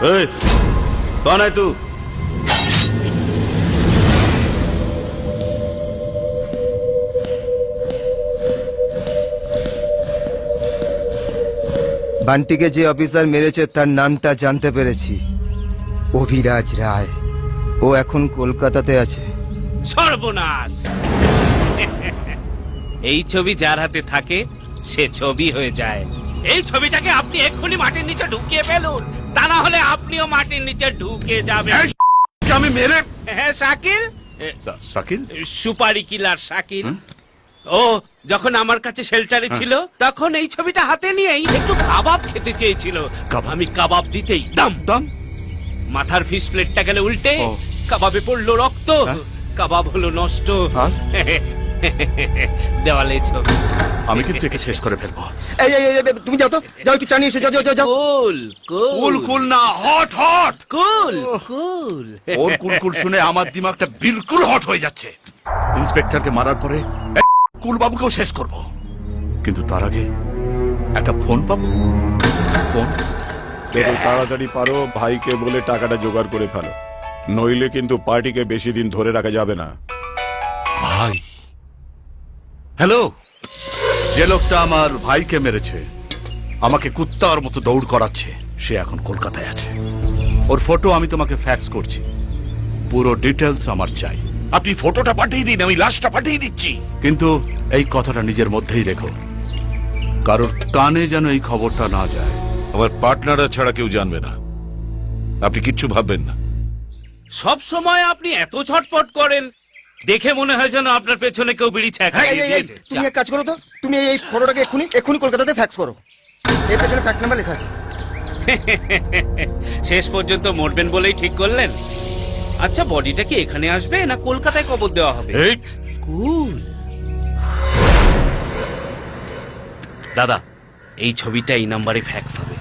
कौन है तू? বান্টিকে যে অফিসার মেরেছে তার নামটা জানতে পেরেছি, অভিরাজ রায়। ও এখন কলকাতাতে আছে। সর্বনাশ! এই ছবি যার হাতে থাকে সে ছবি হয়ে যায়। এই ছবিটাকে আপনি এক্ষুনি মাটির নিচে ঢুকিয়ে ফেলুন, তা না হলে আপনিও মাটির নিচে ঢুকে যাবেন। আমি মেরে? হ্যাঁ, শাকিল। শাকিল? সুপারি কিলার শাকিল। ও যখন আমার কাছে শেল্টারে ছিল তখন এই ছবিটা হাতে নিয়েই একটু কাবাব খেতে চেয়েছিল। আমি কাবাব দিতেই দাম দাম মাথার ফিশ প্লেটটা গেলে উল্টে, কাবাবে পড়লো রক্ত, কাবাব হলো নষ্ট। দেওয়ালে ছবি। আমি কিন্তু একে শেষ করে ফেলবো। এই এই এই, তুমি যাও তো, যাও একটু চা নিয়ে এসো, যাও যাও যাও। কুল কুল কুল না, হট হট। কুল কুল। ওর কুল কুল শুনে আমার দিমাগটা বিলকুল হট হয়ে যাচ্ছে। ইন্সপেক্টরকে মারার পরে কুল বাবুকেও শেষ করব, কিন্তু তার আগে একটা ফোন পাবো। ফোন যত তাড়াতাড়ি পারো ভাইকে বলে টাকাটা জোগাড় করে ফেলো, নইলে কিন্তু পার্টিকে বেশি দিন ধরে রাখা যাবে না। ভাই, হ্যালো। যে লোকটা আমার ভাইকে মেরেছে, আমাকে কুত্তার মতো দৌড় করাচ্ছে, সে এখন কলকাতায় আছে। ওর ফটো আমি তোমাকে ফ্যাক্স করছি, পুরো ডিটেলস আমার চাই। আপনি ফটোটা পাঠিয়ে দিন, আমি লাশটা পাঠিয়ে দিচ্ছি। কিন্তু এই কথাটা নিজের মধ্যেই রেখো, কারোর কানে যেন এই খবরটা না যায়। আমার পার্টনাররা ছাড়া কেউ জানবে না, আপনি কিচ্ছু ভাববেন না। সব সময় আপনি এত ছটপট করেন, দেখে মনে হয় যেন আপনার পেছনে কেউ বিড়ি ছ্যাঁকা এই, এই, এই, তুমি এক কাজ করো তো, তুমি এই ফটোটাকে এক্ষুনি কলকাতাতে ফ্যাক্স করো। এর পেছনে ফ্যাক্স নাম্বার লেখা আছে। শেষ পর্যন্ত মরবেন বলেই ঠিক করলেন। আচ্ছা, বডিটা কি এখানে আসবে না কলকাতায় কবর দেওয়া হবে? এই কুল দাদা, এই ছবিটা এই নাম্বারে ফ্যাক্স হবে।